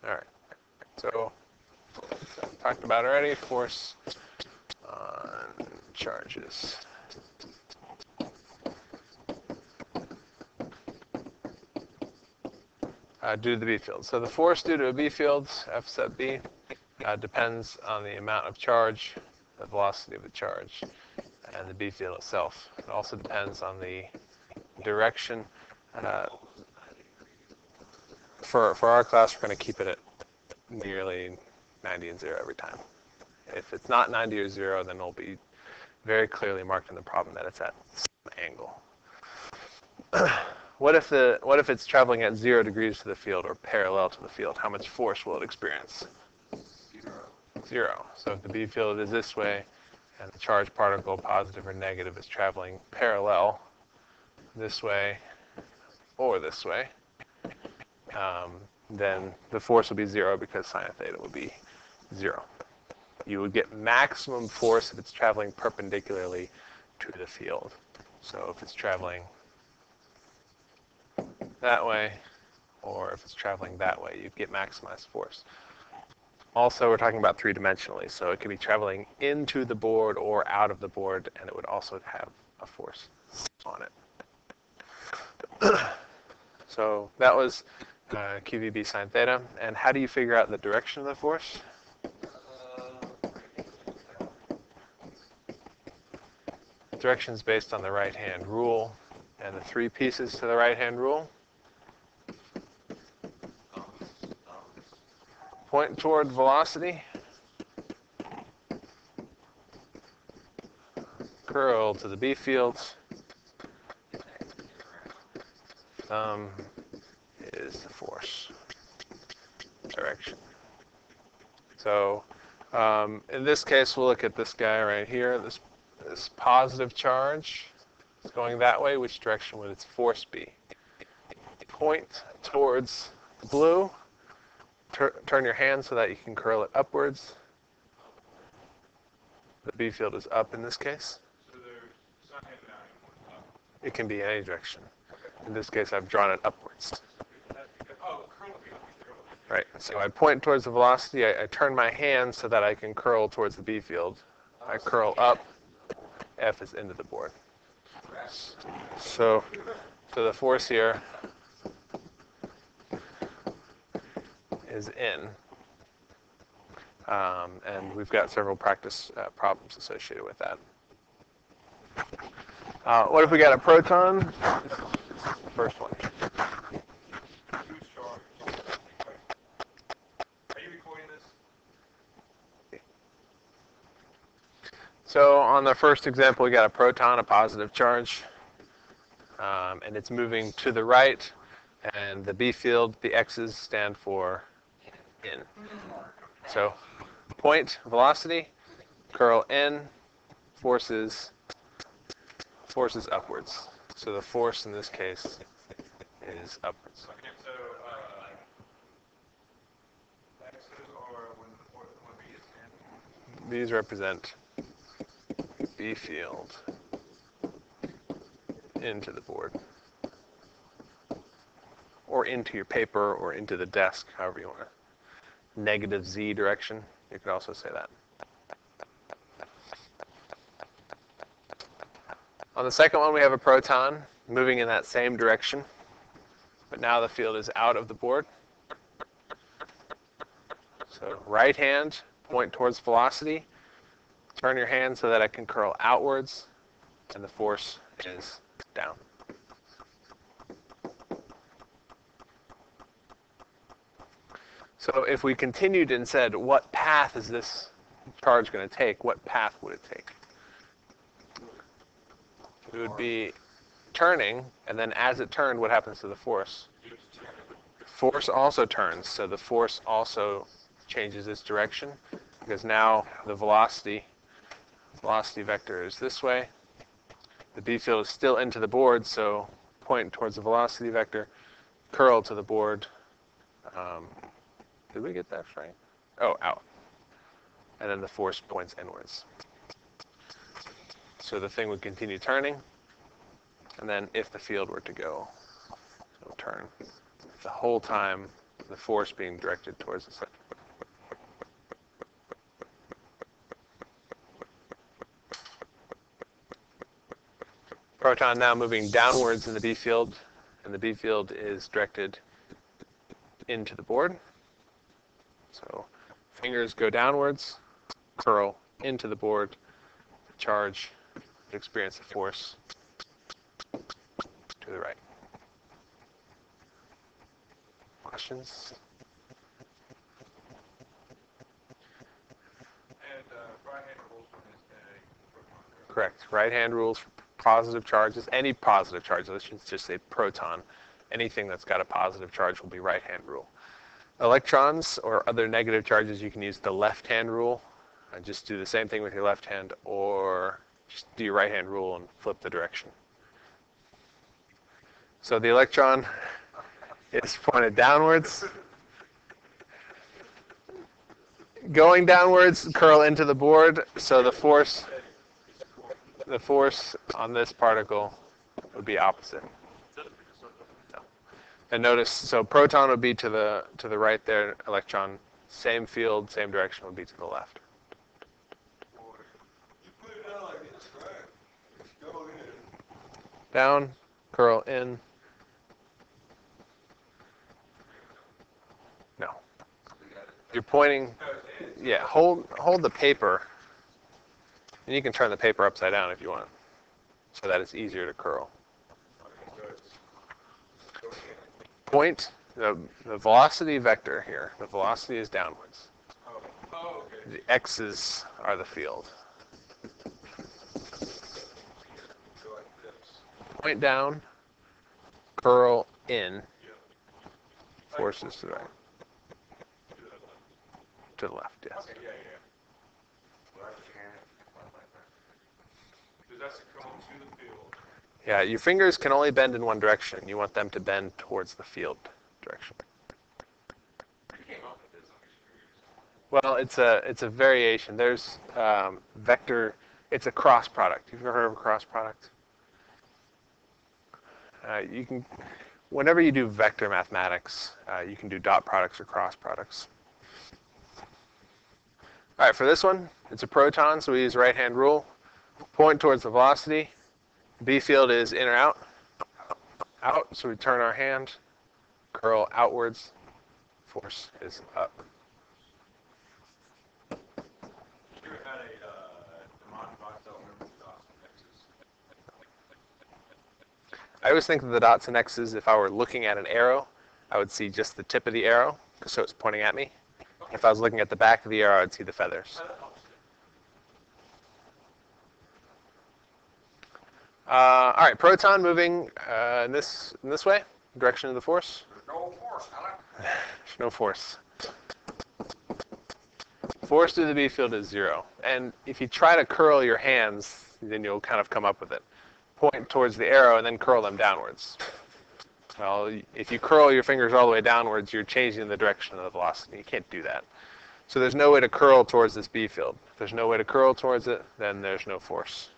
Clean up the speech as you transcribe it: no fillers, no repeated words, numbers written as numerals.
All right. So, talked about already, force on charges. Due to the B field. So the force due to a B field, F sub B, depends on the amount of charge, the velocity of the charge, and the B field itself. It also depends on the direction. For our class, we're going to keep it at nearly 90 and 0 every time. If it's not 90 or 0, then it'll be very clearly marked in the problem that it's at some angle. What if it's traveling at 0 degrees to the field or parallel to the field? How much force will it experience? 0. So if the B field is this way and the charged particle, positive or negative, is traveling parallel this way or this way, then the force will be 0 because sine of theta would be 0. You would get maximum force if it's traveling perpendicularly to the field. So if it's traveling that way, or if it's traveling that way, you'd get maximized force. Also, we're talking about three-dimensionally, so it could be traveling into the board or out of the board, and it would also have a force on it. So that was QVB sine theta. And how do you figure out the direction of the force? Direction is based on the right-hand rule, and the three pieces to the right-hand rule. Point toward velocity, curl to the B field, thumb is the force direction. So in this case, we'll look at this guy right here, this positive charge is going that way. Which direction would its force be? Point towards the blue. Turn your hand so that you can curl it upwards. The B field is up in this case. So there's not heading out. It can be any direction. In this case, I've drawn it upwards. Right. So I point towards the velocity. I turn my hand so that I can curl towards the B field. I curl up. F is into the board. So the force here is in. And we've got several practice problems associated with that. What if we got a proton? First one. Are you recording this? So on the first example, we got a proton, a positive charge, and it's moving to the right, and the B field, the X's stand for in. So point, velocity, curl in, forces upwards. So the force in this case is upwards. Okay, so X's are when B is in. These represent B field into the board, or into your paper, or into the desk, however you want to. Negative Z direction, you could also say that. On the second one, we have a proton moving in that same direction, but now the field is out of the board. So right hand, point towards velocity. Turn your hand so that I can curl outwards, and the force is down. So if we continued and said, what path is this charge going to take, what path would it take? It would be turning, and then as it turned, what happens to the force? Force also turns, so the force also changes its direction, because now the velocity vector is this way. The B field is still into the board, so point towards the velocity vector, curl to the board. Did we get that right? Oh, out. And then the force points inwards. So the thing would continue turning, and then if the field were to go, it'll turn the whole time the force being directed towards the center. Proton now moving downwards in the B field, and the B field is directed into the board. So fingers go downwards, curl into the board, charge, experience the force to the right. Questions? And right-hand rules from this day. Correct. Right-hand rules for positive charges. Any positive charge, let's just say proton. Anything that's got a positive charge will be right-hand rule. Electrons or other negative charges, you can use the left-hand rule. And just do the same thing with your left hand, or just do your right-hand rule and flip the direction. So the electron is pointed downwards. Going downwards, curl into the board, so the force on this particle would be opposite. No. And notice, so proton would be to the right there, electron, same field, same direction would be to the left. You put it down like this, right? Go in. Down, curl in. No. You're pointing, yeah, hold the paper, and you can turn the paper upside down if you want, so that it's easier to curl. Point, the velocity vector here, the velocity is downwards. Oh, okay. The x's are the field. Go like this. Point down, curl in, Yeah. forces to the right, To the left. to the left, yes. Okay, yeah. Left hand, like that. Because that's going to the field. Yeah, your fingers can only bend in one direction. You want them to bend towards the field direction. You came up with this, I'm curious. Well, it's a variation. There's vector. It's a cross product. You've ever heard of a cross product? You can, whenever you do vector mathematics, you can do dot products or cross products. All right, for this one, it's a proton, so we use right-hand rule. Point towards the velocity. B field is in or out? Out, so we turn our hand, curl outwards. Force is up. You ever had a demonic box that remember the dots and X's? I always think of the dots and X's, if I were looking at an arrow, I would see just the tip of the arrow, so it's pointing at me. If I was looking at the back of the arrow, I'd see the feathers. All right, proton moving in this way, direction of the force. There's no force, Alec. There's no force. Force through the B field is 0. And if you try to curl your hands, then you'll kind of come up with it. Point towards the arrow and then curl them downwards. Well, if you curl your fingers all the way downwards, you're changing the direction of the velocity. You can't do that. So there's no way to curl towards this B field. If there's no way to curl towards it, then there's no force.